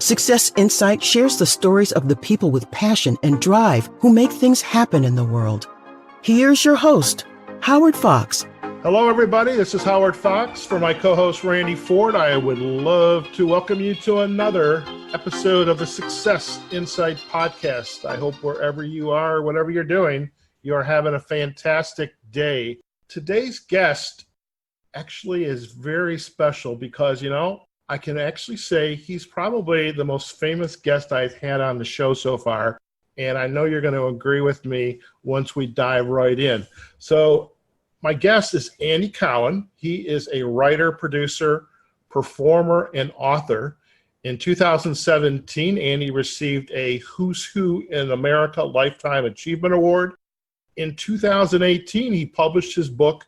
Success Insight shares the stories of the people with passion and drive who make things happen in the world. Here's your host, Howard Fox. Hello, everybody. This is Howard Fox. For my co-host, Randy Ford, I would love to welcome you to another episode of the Success Insight podcast. I hope wherever you are, whatever you're doing, you are having a fantastic day. Today's guest actually is very special because, I can actually say he's probably the most famous guest I've had on the show so far. And I know you're going to agree with me once we dive right in. So my guest is Andy Cowan. He is a writer, producer, performer, and author. In 2017, Andy received a Who's Who in America Lifetime Achievement Award. In 2018, he published his book,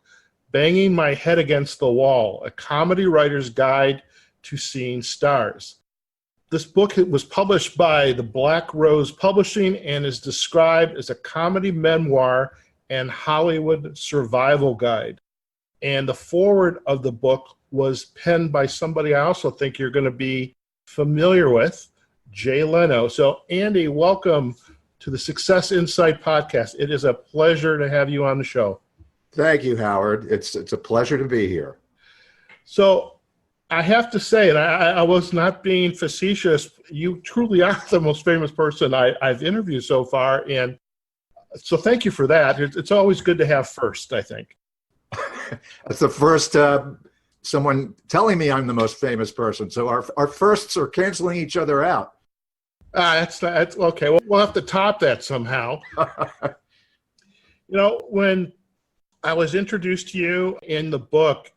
Banging My Head Against the Wall, a comedy writer's guide to seeing stars. This book was published by the Black Rose Publishing and is described as a comedy memoir and Hollywood survival guide. And the foreword of the book was penned by somebody I also think you're going to be familiar with, Jay Leno. So Andy, welcome to the Success Insight podcast. It is a pleasure to have you on the show. Thank you, Howard. It's a pleasure to be here. So I have to say, and I was not being facetious, you truly are the most famous person I've interviewed so far. And so thank you for that. It's always good to have first, I think. That's the first someone telling me I'm the most famous person. So our firsts are canceling each other out. That's okay. Well, we'll have to top that somehow. When I was introduced to you in the book,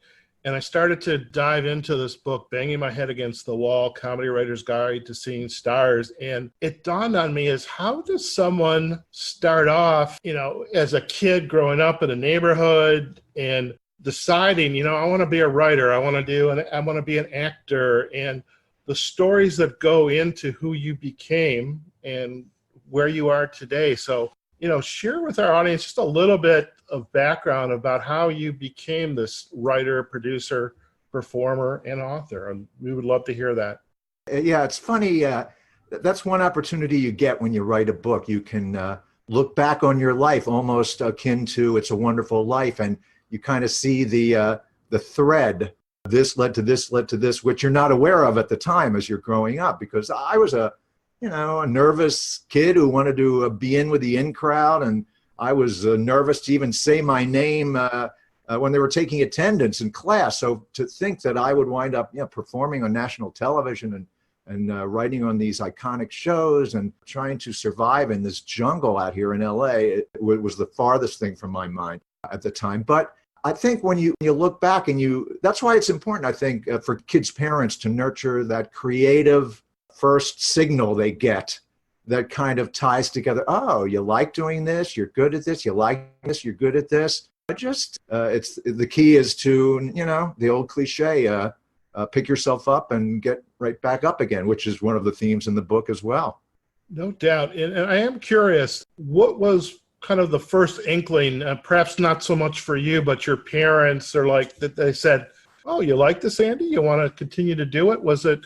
and I started to dive into this book, Banging My Head Against the Wall, Comedy Writer's Guide to Seeing Stars. And it dawned on me as how does someone start off, as a kid growing up in a neighborhood and deciding, I want to be a writer, I want to be an actor, and the stories that go into who you became and where you are today. So, share with our audience just a little bit of background about how you became this writer, producer, performer, and author. And we would love to hear that. Yeah, it's funny. That's one opportunity you get when you write a book. You can look back on your life almost akin to It's a Wonderful Life, and you kind of see the thread. This led to this, which you're not aware of at the time as you're growing up, because I was a nervous kid who wanted to be in with the in crowd, and I was nervous to even say my name when they were taking attendance in class. So to think that I would wind up performing on national television and writing on these iconic shows and trying to survive in this jungle out here in LA, it was the farthest thing from my mind at the time. But I think when you look back that's why it's important, I think, for kids' parents to nurture that creative first signal they get that kind of ties together. Oh, you like doing this, you're good at this, you like this, you're good at this. It's the key is to, the old cliche, pick yourself up and get right back up again, which is one of the themes in the book as well. No doubt. And I am curious, what was kind of the first inkling, perhaps not so much for you, but your parents are like, that they said, oh, you like this, Andy? You want to continue to do it? Was it,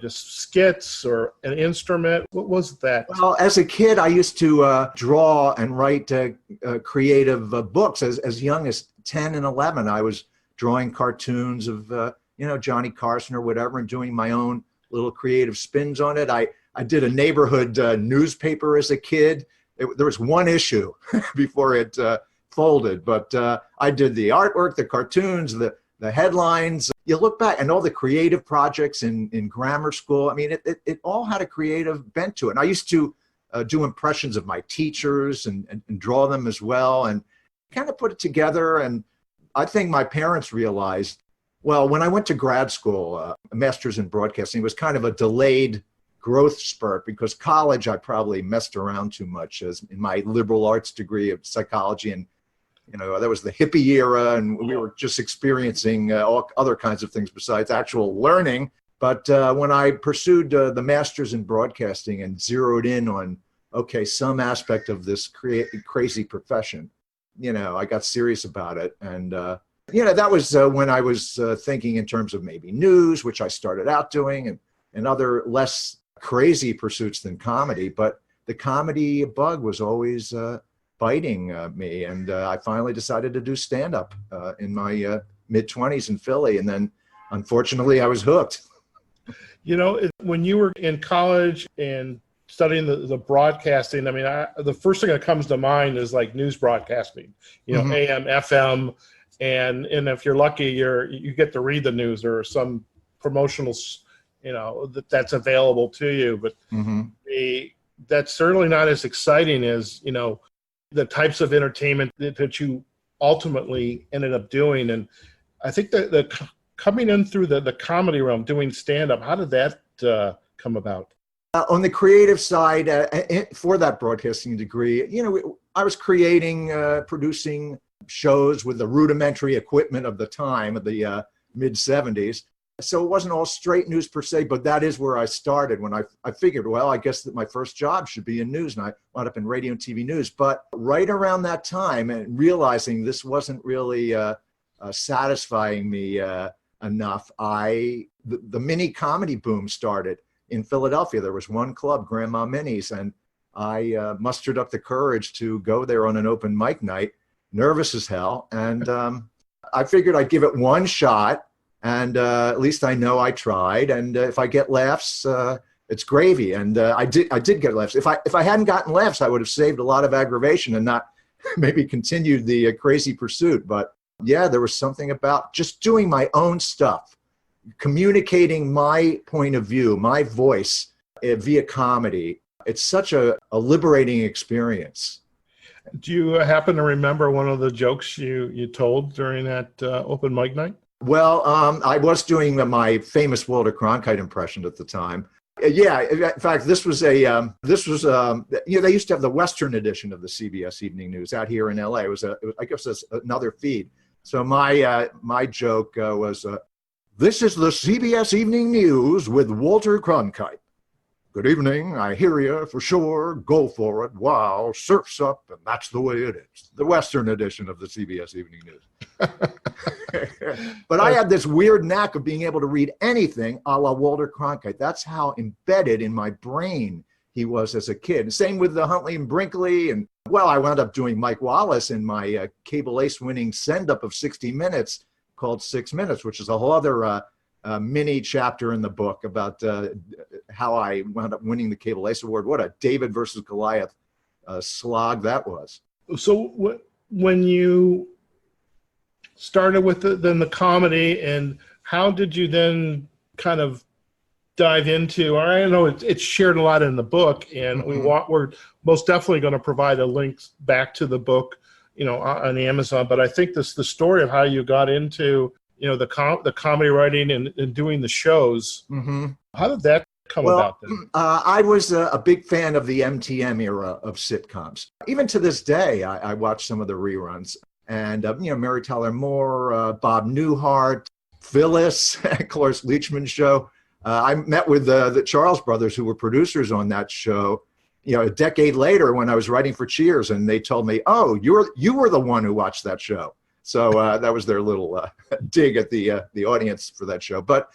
just skits or an instrument? What was that? Well, as a kid, I used to draw and write creative books. As young as 10 and 11, I was drawing cartoons of, Johnny Carson or whatever, and doing my own little creative spins on it. I did a neighborhood newspaper as a kid. There was one issue before it folded, but I did the artwork, the cartoons, the headlines. You look back and all the creative projects in grammar school. I mean, it all had a creative bent to it. And I used to do impressions of my teachers and draw them as well, and kind of put it together. And I think my parents realized, well, when I went to grad school, a master's in broadcasting, it was kind of a delayed growth spurt, because college, I probably messed around too much as in my liberal arts degree of psychology. And that was the hippie era, and we were just experiencing all other kinds of things besides actual learning. But when I pursued the master's in broadcasting and zeroed in on, some aspect of this crazy profession, I got serious about it. And, that was when I was thinking in terms of maybe news, which I started out doing, and other less crazy pursuits than comedy, but the comedy bug was always biting me. And I finally decided to do stand-up in my mid-20s in Philly. And then, unfortunately, I was hooked. You know, when you were in college and studying the broadcasting, I mean, the first thing that comes to mind is like news broadcasting, you know, AM, FM, and if you're lucky, you get to read the news or some promotional, you know, that's available to you. But that's certainly not as exciting as, you know, the types of entertainment that you ultimately ended up doing. And I think that the coming in through the comedy realm, doing stand-up, how did that come about? On the creative side, for that broadcasting degree, you know, I was creating, producing shows with the rudimentary equipment of the time, of the mid-'70s. So it wasn't all straight news per se, but that is where I started when I figured, well, I guess that my first job should be in news. And I wound up in radio and TV news. But right around that time, and realizing this wasn't really satisfying me enough, the mini comedy boom started in Philadelphia. There was one club, Grandma Minnie's, and I mustered up the courage to go there on an open mic night, nervous as hell. And I figured I'd give it one shot, and at least I know I tried. And if I get laughs, it's gravy. And I did get laughs. If I hadn't gotten laughs, I would have saved a lot of aggravation and not maybe continued the crazy pursuit. But yeah, there was something about just doing my own stuff, communicating my point of view, my voice via comedy. It's such a liberating experience. Do you happen to remember one of the jokes you told during that open mic night? Well, I was doing my famous Walter Cronkite impression at the time. Yeah, in fact, this was you know, they used to have the Western edition of the CBS Evening News out here in LA. It was I guess it's another feed. So my joke was, this is the CBS Evening News with Walter Cronkite. Good evening, I hear you for sure, go for it, wow, surf's up, and that's the way it is. The Western edition of the CBS Evening News. But I had this weird knack of being able to read anything a la Walter Cronkite. That's how embedded in my brain he was as a kid. Same with the Huntley and Brinkley. And well, I wound up doing Mike Wallace in my CableAce winning send-up of 60 Minutes called 6 Minutes, which is a whole other mini chapter in the book about how I wound up winning the CableAce Award. What a David versus Goliath slog that was. So when you started with the comedy, and how did you then kind of dive into, or I know it's shared a lot in the book, and we're most definitely going to provide a link back to the book, you know, on Amazon. But I think the story of how you got into, you know, the comedy writing and doing the shows, how did that come about then? I was a big fan of the MTM era of sitcoms. Even to this day, I watch some of the reruns. And, you know, Mary Tyler Moore, Bob Newhart, Phyllis, Cloris Leachman's show. I met with the Charles brothers, who were producers on that show, you know, a decade later when I was writing for Cheers, and they told me, "Oh, you were the one who watched that show." So that was their little dig at the audience for that show. But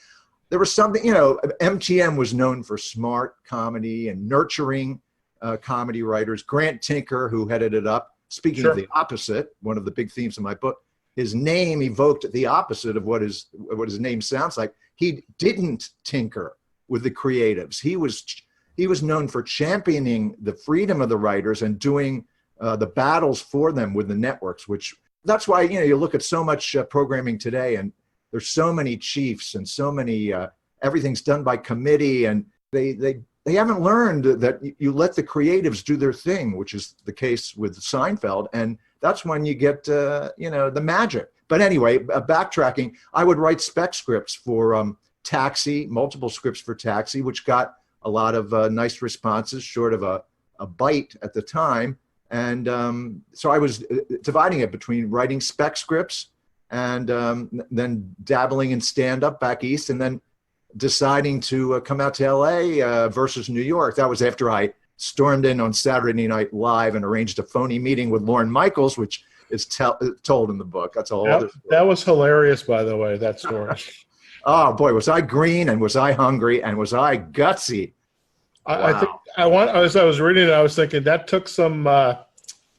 there was something, you know, MTM was known for smart comedy and nurturing comedy writers. Grant Tinker, who headed it up. Speaking of the opposite, one of the big themes of my book, his name evoked the opposite of what his name sounds like. He didn't tinker with the creatives. He was known for championing the freedom of the writers and doing the battles for them with the networks, which that's why, you know, you look at so much programming today, and there's so many chiefs and so many, everything's done by committee, and they haven't learned that you let the creatives do their thing, which is the case with Seinfeld. And that's when you get, you know, the magic. But anyway, backtracking, I would write spec scripts for Taxi, multiple scripts for Taxi, which got a lot of nice responses, short of a bite at the time. And so I was dividing it between writing spec scripts and then dabbling in stand-up back east, and then deciding to come out to LA versus New York. That was after I stormed in on Saturday Night Live and arranged a phony meeting with Lorne Michaels, which is told in the book. That's a whole other story. That was hilarious, by the way, that story. Oh boy, was I green, and was I hungry, and was I gutsy. I think as I was reading it, I was thinking that took some, for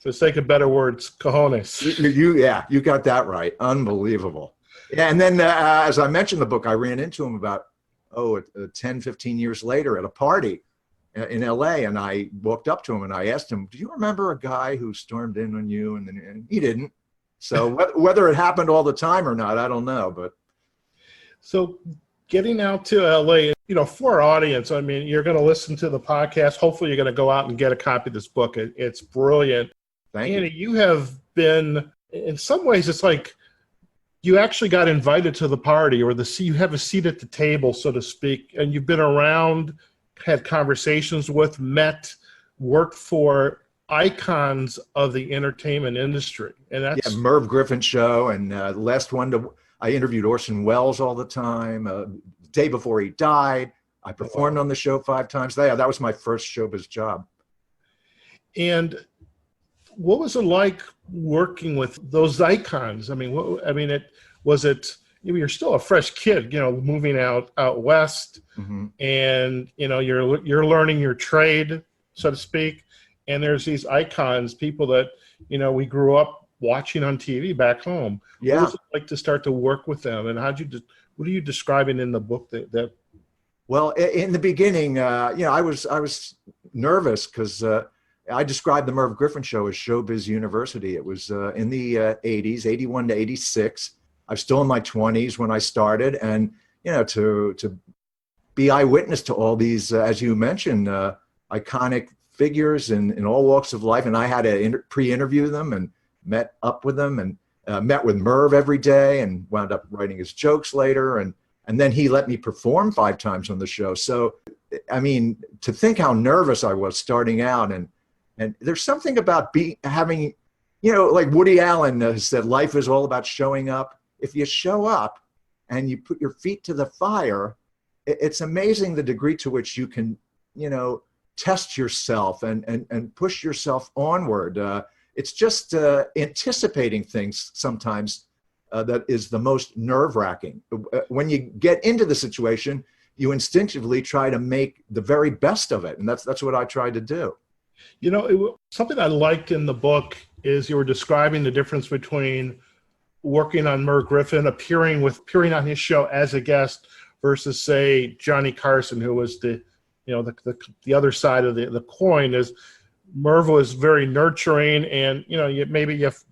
the sake of better words, cojones. You got that right. Unbelievable. Yeah, and then as I mentioned in the book, I ran into him about 10, 15 years later at a party in LA, and I walked up to him and I asked him, "Do you remember a guy who stormed in on you?" And he didn't. So whether it happened all the time or not, I don't know. But so getting out to LA, for our audience, I mean, you're going to listen to the podcast. Hopefully, you're going to go out and get a copy of this book. It's brilliant. Thank Andy, you have been, in some ways, it's like you actually got invited to the party, or you have a seat at the table, so to speak, and you've been around, had conversations with, met, worked for icons of the entertainment industry. And that's Merv Griffin Show, and last one I interviewed Orson Welles all the time. The day before he died, I performed on the show 5 times. That was my first showbiz job. And what was it like working with those icons? I mean, you're still a fresh kid, moving out west, mm-hmm. and you're learning your trade, so to speak. And there's these icons, people that we grew up watching on TV back home. Yeah. What was it like to start to work with them, and what are you describing in the book that? Well, in the beginning, I was nervous because I described the Merv Griffin Show as Showbiz University. It was in the 80s, 81 to 86. I was still in my 20s when I started, and to be eyewitness to all these, as you mentioned, iconic figures in all walks of life, and I had to pre-interview them and met up with them, and met with Merv every day, and wound up writing his jokes later, and then he let me perform 5 times on the show. So, I mean, to think how nervous I was starting out, and there's something about having, like Woody Allen said, life is all about showing up. If you show up and you put your feet to the fire, it's amazing the degree to which you can, test yourself and push yourself onward. It's just anticipating things sometimes that is the most nerve-wracking. When you get into the situation, you instinctively try to make the very best of it, and that's what I tried to do. Something I liked in the book is you were describing the difference between working on Merv Griffin, appearing on his show as a guest, versus, say, Johnny Carson, who was the other side of the coin. Is Merv was very nurturing, and maybe if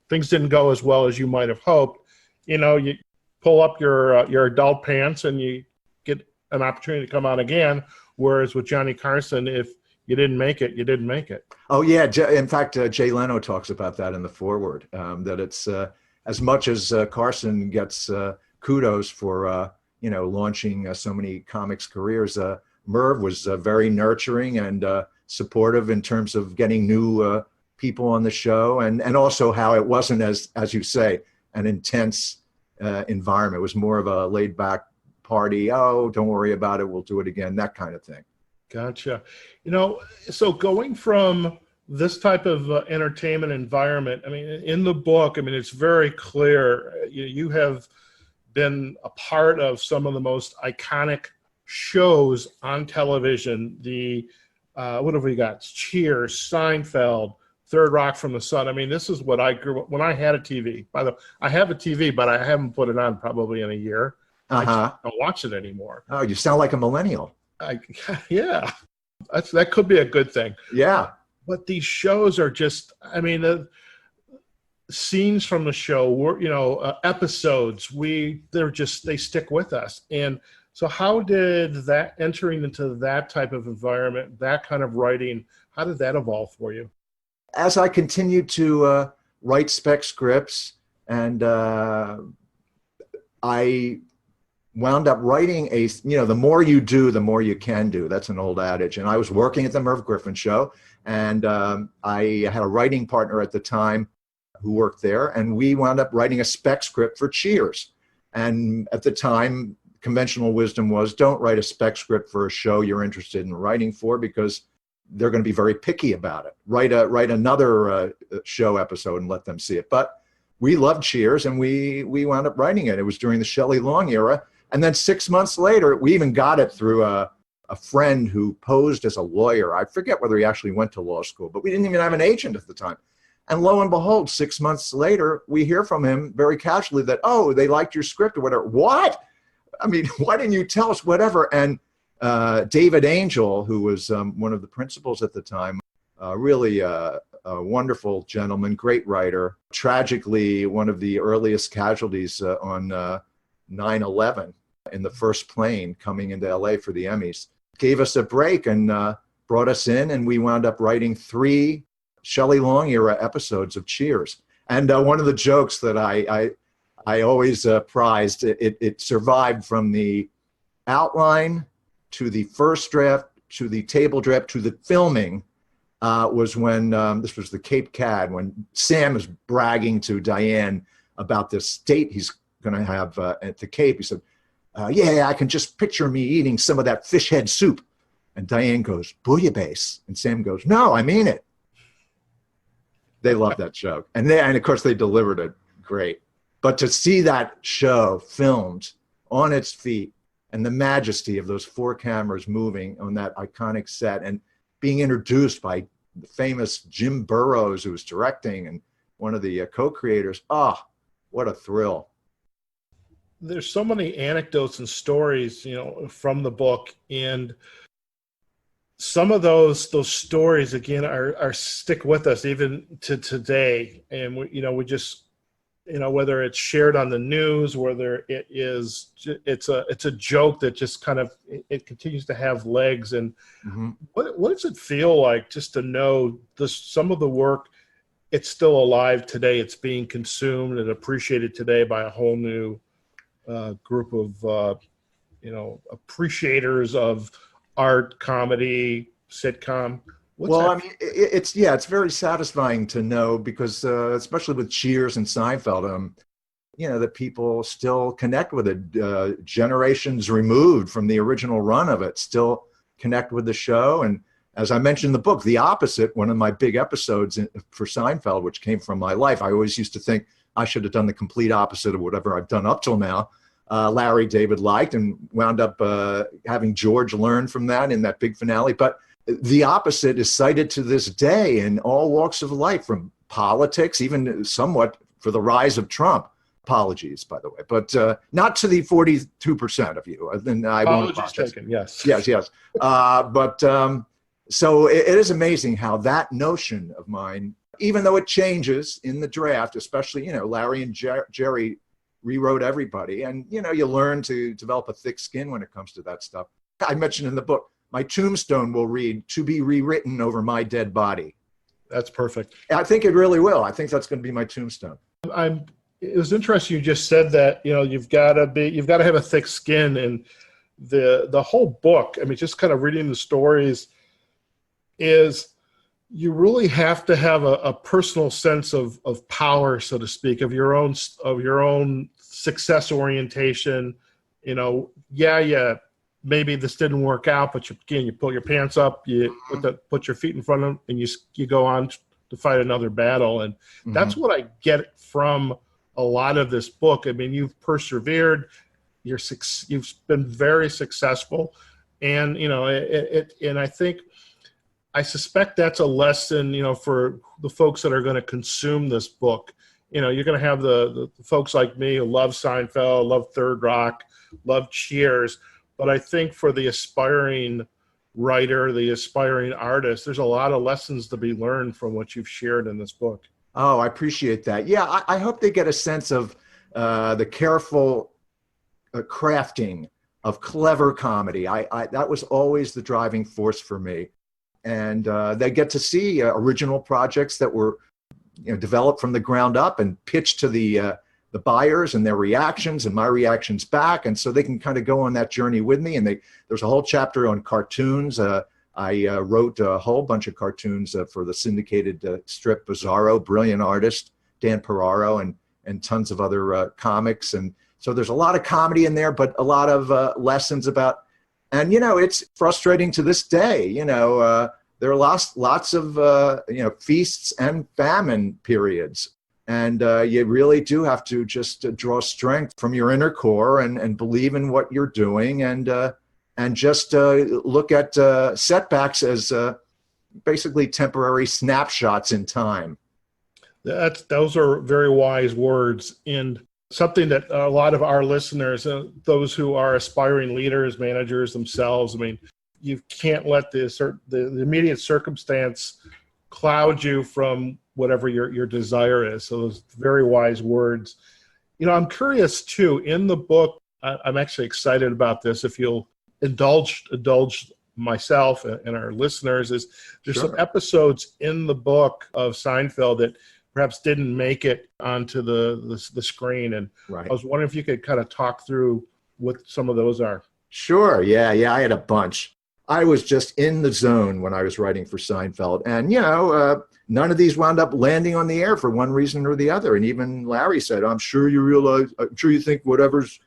things didn't go as well as you might have hoped, you pull up your adult pants and you get an opportunity to come on again. Whereas with Johnny Carson, if you didn't make it, you didn't make it. Oh yeah, in fact, Jay Leno talks about that in the foreword. That it's as much as Carson gets kudos for launching so many comics careers, Merv was very nurturing and supportive in terms of getting new people on the show, and also how it wasn't as you say, an intense environment. It was more of a laid back party. Oh, don't worry about it, we'll do it again, that kind of thing. Gotcha. So going from this type of entertainment environment, I mean, in the book, I mean, it's very clear you have been a part of some of the most iconic shows on television. What have we got? Cheers, Seinfeld, Third Rock from the Sun. I mean, this is what I grew up when I had a TV. By the way, I have a TV, but I haven't put it on probably in a year. I just don't watch it anymore. Oh, you sound like a millennial. Yeah, that could be a good thing. Yeah. But these shows are just, I mean, the scenes from the show were, episodes, they stick with us. And so how did that, entering into that type of environment, that kind of writing, how did that evolve for you? As I continued to write spec scripts, and I wound up writing the more you do, the more you can do. That's an old adage. And I was working at the Merv Griffin Show, and I had a writing partner at the time who worked there, and we wound up writing a spec script for Cheers. And at the time, conventional wisdom was, don't write a spec script for a show you're interested in writing for, because they're going to be very picky about it. Write another show episode and let them see it. But we loved Cheers, and we wound up writing it. It was during the Shelley Long era. And then 6 months later, we even got it through a a friend who posed as a lawyer. I forget whether he actually went to law school, but we didn't even have an agent at the time. And lo and behold, 6 months later, we hear from him very casually that, oh, they liked your script or whatever. What? I mean, why didn't you tell us whatever? And David Angel, who was one of the principals at the time, really a wonderful gentleman, great writer, tragically one of the earliest casualties on 9/11 in the first plane coming into LA for the Emmys, gave us a break and brought us in, and we wound up writing 3 Shelley Long era episodes of Cheers. And one of the jokes that I always prized, it survived from the outline to the first draft to the table draft to the filming, was when this was the Cape Cod, when Sam is bragging to Diane about this date he's going to have at the Cape. He said, yeah, I can just picture me eating some of that fish head soup. And Diane goes, bouillabaisse. And Sam goes, no, I mean it. They loved that joke. And of course, they delivered it great. But to see that show filmed on its feet and the majesty of those 4 cameras moving on that iconic set and being introduced by the famous Jim Burrows, who was directing and one of the co-creators, what a thrill. There's so many anecdotes and stories, from the book, and some of those stories again are stick with us even to today. And we just, whether it's shared on the news, whether it's a joke that just kind of it continues to have legs. And what does it feel like just to know some of the work, it's still alive today, it's being consumed and appreciated today by a whole new group of appreciators of art, comedy, sitcom? It's very satisfying to know, because especially with Cheers and Seinfeld, that people still connect with it. Generations removed from the original run of it, still connect with the show. And as I mentioned in the book, the opposite, one of my big episodes for Seinfeld, which came from my life, I always used to think I should have done the complete opposite of whatever I've done up till now. Larry David liked, and wound up having George learn from that in that big finale. But the opposite is cited to this day in all walks of life, from politics, even somewhat for the rise of Trump. Apologies, by the way, but not to the 42% of you. Then I won't apologize. Taken, yes. Yes. So it is amazing how that notion of mine, even though it changes in the draft, especially, Larry and Jerry rewrote everybody. And, you learn to develop a thick skin when it comes to that stuff. I mentioned in the book, my tombstone will read, "To be rewritten over my dead body." That's perfect. I think it really will. I think that's going to be my tombstone. It was interesting you just said that, you've got to have a thick skin. And the whole book, just kind of reading the stories, is you really have to have a personal sense of power, so to speak, of your own success orientation. Maybe this didn't work out, but you pull your pants up, you put your feet in front of them, and you go on to fight another battle. And that's what I get from a lot of this book. You've persevered, you've been very successful, and and I suspect that's a lesson, for the folks that are going to consume this book. You're going to have the folks like me who love Seinfeld, love Third Rock, love Cheers. But I think for the aspiring writer, the aspiring artist, there's a lot of lessons to be learned from what you've shared in this book. Oh, I appreciate that. Yeah, I hope they get a sense of the careful crafting of clever comedy. That was always the driving force for me. And they get to see original projects that were developed from the ground up and pitched to the buyers and their reactions and my reactions back. And so they can kind of go on that journey with me. And there's a whole chapter on cartoons. I wrote a whole bunch of cartoons for the syndicated strip Bizarro, brilliant artist, Dan Peraro, and tons of other comics. And so there's a lot of comedy in there, but a lot of lessons about, and, it's frustrating to this day. There are lots of, feasts and famine periods. And you really do have to just draw strength from your inner core and believe in what you're doing and and just look at setbacks as basically temporary snapshots in time. Those are very wise words, and something that a lot of our listeners, those who are aspiring leaders, managers themselves, I mean, you can't let the immediate circumstance cloud you from whatever your desire is. So those very wise words. I'm curious too, in the book, I'm actually excited about this. If you'll indulge myself and our listeners, is there's Sure. some episodes in the book of Seinfeld that perhaps didn't make it onto the screen. And Right. I was wondering if you could kind of talk through what some of those are. Sure. Yeah. I had a bunch. I was just in the zone when I was writing for Seinfeld. And, none of these wound up landing on the air for one reason or the other. And even Larry said, I'm sure you think whatever's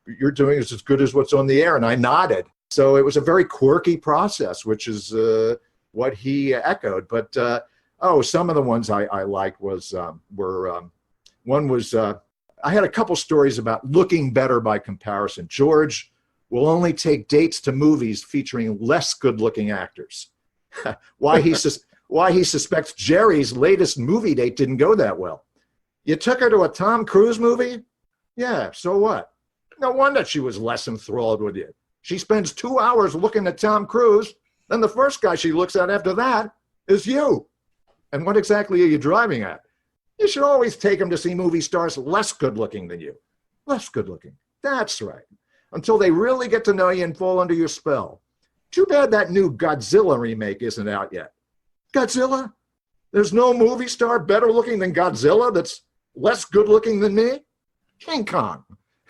you're doing is as good as what's on the air. And I nodded. So it was a very quirky process, which is what he echoed. But, some of the ones I liked were one was, I had a couple stories about looking better by comparison. George will only take dates to movies featuring less good-looking actors. Why he suspects Jerry's latest movie date didn't go that well. You took her to a Tom Cruise movie? Yeah, so what? No wonder she was less enthralled with you. She spends 2 hours looking at Tom Cruise, then the first guy she looks at after that is you. And what exactly are you driving at? You should always take him to see movie stars less good-looking than you. Less good-looking. That's right. Until they really get to know you and fall under your spell. Too bad that new Godzilla remake isn't out yet. Godzilla? There's no movie star better looking than Godzilla that's less good looking than me? King Kong.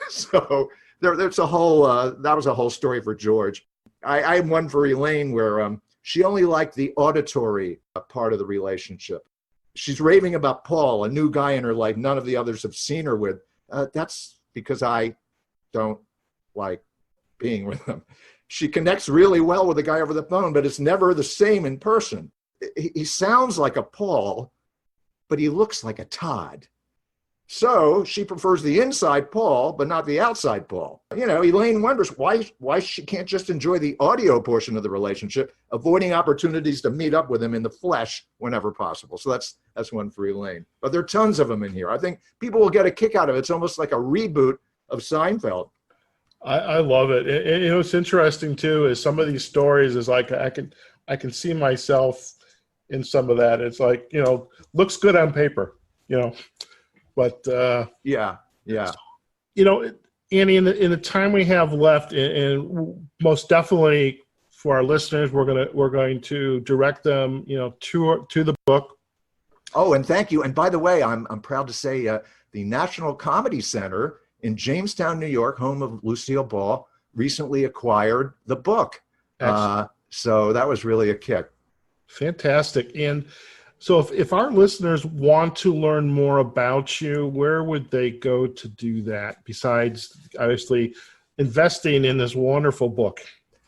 So there's a whole, that was a whole story for George. I had one for Elaine where she only liked the auditory part of the relationship. She's raving about Paul, a new guy in her life none of the others have seen her with. That's because I don't like being with him. She connects really well with the guy over the phone, but it's never the same in person. He sounds like a Paul, but he looks like a Todd. So she prefers the inside Paul, but not the outside Paul. Elaine wonders why she can't just enjoy the audio portion of the relationship, avoiding opportunities to meet up with him in the flesh whenever possible. So that's one for Elaine. But there are tons of them in here. I think people will get a kick out of it. It's almost like a reboot of Seinfeld. I love it. It's interesting too, is some of these stories is like, I can see myself in some of that. It's like, looks good on paper, but yeah. Annie, in the time we have left, and most definitely for our listeners, we're going to direct them, to the book. Oh, and thank you. And by the way, I'm proud to say the National Comedy Center in Jamestown, New York, home of Lucille Ball, recently acquired the book. So that was really a kick. Fantastic. And so if our listeners want to learn more about you, where would they go to do that besides obviously investing in this wonderful book?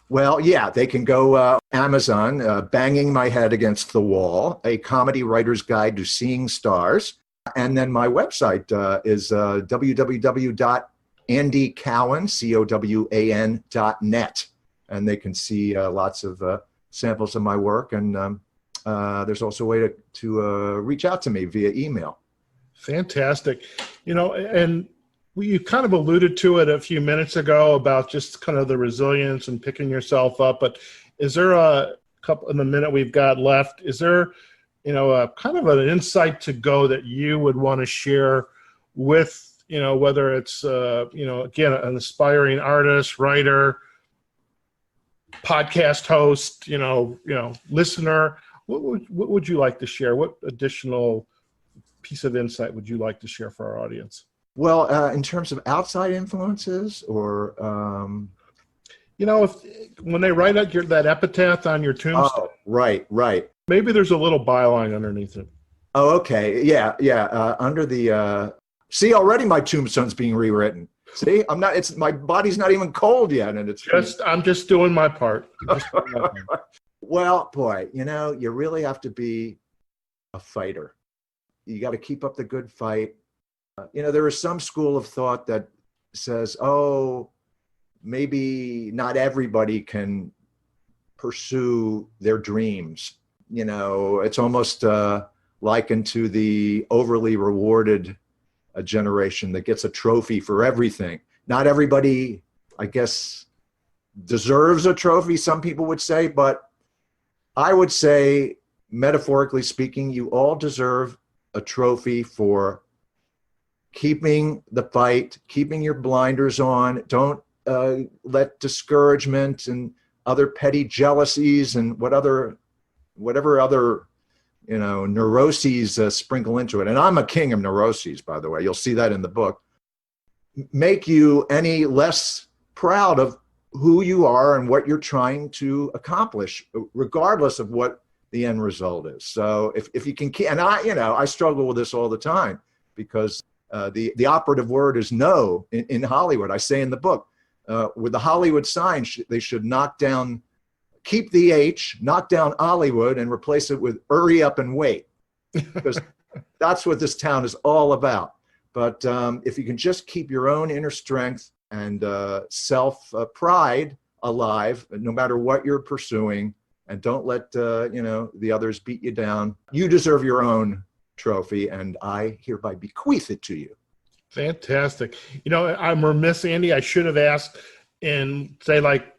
Well, yeah, they can go Amazon, Banging My Head Against the Wall, a comedy writer's guide to seeing stars. And then my website is www.andycowan.net. And they can see lots of samples of my work. And there's also a way to reach out to me via email. Fantastic. And you kind of alluded to it a few minutes ago about just kind of the resilience and picking yourself up. But is there a couple in the minute we've got left? Is there a kind of an insight to go that you would want to share with, whether it's, again, an aspiring artist, writer, podcast host, listener? What would you like to share? What additional piece of insight would you like to share for our audience? Well, in terms of outside influences or... when they write out that epitaph on your tombstone. Oh, right. Maybe there's a little byline underneath it. Oh, okay. Yeah. Under the, see, already my tombstone's being rewritten. See, my body's not even cold yet. And I'm just doing my part. Well, boy, you really have to be a fighter. You got to keep up the good fight. There is some school of thought that says, maybe not everybody can pursue their dreams. You know, it's almost likened to the overly rewarded generation that gets a trophy for everything. Not everybody, I guess, deserves a trophy, some people would say, but I would say, metaphorically speaking, you all deserve a trophy for keeping the fight, keeping your blinders on. Don't let discouragement and other petty jealousies and whatever other neuroses sprinkle into it. And I'm a king of neuroses, by the way. You'll see that in the book. Make you any less proud of who you are and what you're trying to accomplish, regardless of what the end result is. So if you can keep, and I struggle with this all the time, because the operative word is no in Hollywood. I say in the book, with the Hollywood sign, they should keep the H, knock down Hollywood, and replace it with hurry up and wait, because that's what this town is all about. But if you can just keep your own inner strength and self-pride alive, no matter what you're pursuing, and don't let the others beat you down, you deserve your own trophy, and I hereby bequeath it to you. Fantastic. I'm remiss, Andy. I should have asked in, say, like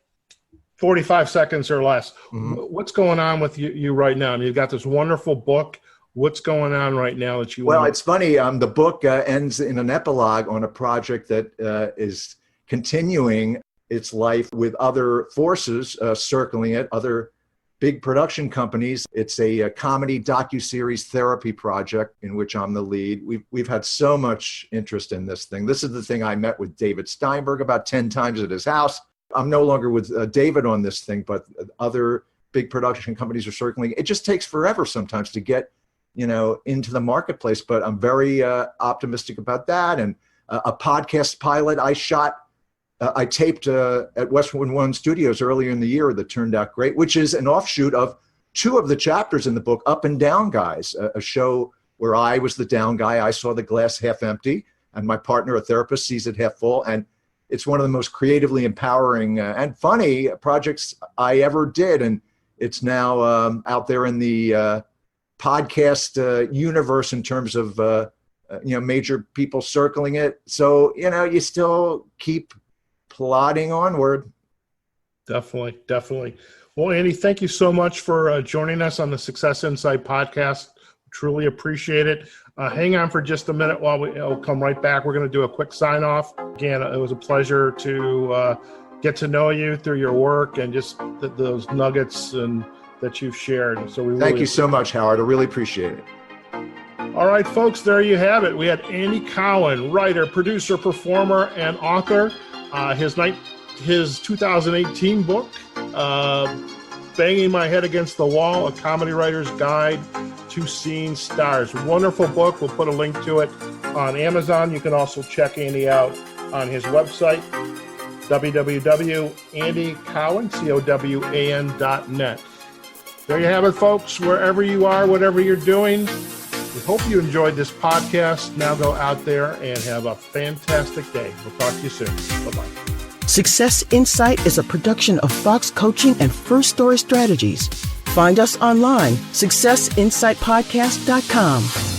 45 seconds or less. Mm-hmm. What's going on with you right now? I mean, you've got this wonderful book. What's going on right now that you want? It's funny. The book ends in an epilogue on a project that is continuing its life with other forces circling it, other big production companies. It's a comedy docuseries therapy project in which I'm the lead. We've had so much interest in this thing. This is the thing I met with David Steinberg about 10 times at his house. I'm no longer with David on this thing, but other big production companies are circling. It just takes forever sometimes to get into the marketplace, but I'm very optimistic about that. And a podcast pilot I taped at Westwood One Studios earlier in the year that turned out great, which is an offshoot of two of the chapters in the book, Up and Down Guys, a show where I was the down guy. I saw the glass half empty, and my partner, a therapist, sees it half full. And it's one of the most creatively empowering and funny projects I ever did. And it's now out there in the podcast universe in terms of major people circling it. So, you still keep plodding onward. Definitely. Well, Andy, thank you so much for joining us on the Success Insight podcast. Truly appreciate it. Hang on for just a minute while we'll come right back. We're going to do a quick sign off. Again, it was a pleasure to get to know you through your work and just those nuggets and that you've shared. So thank you so much, Howard. I really appreciate it. All right, folks, there you have it. We had Andy Cowan, writer, producer, performer, and author. His 2018 book, Banging My Head Against the Wall, A Comedy Writer's Guide to Seeing Stars. Wonderful book. We'll put a link to it on Amazon. You can also check Andy out on his website, www.andycowan.net. There you have it, folks. Wherever you are, whatever you're doing, we hope you enjoyed this podcast. Now go out there and have a fantastic day. We'll talk to you soon. Bye-bye. Success Insight is a production of Fox Coaching and First Story Strategies. Find us online, successinsightpodcast.com.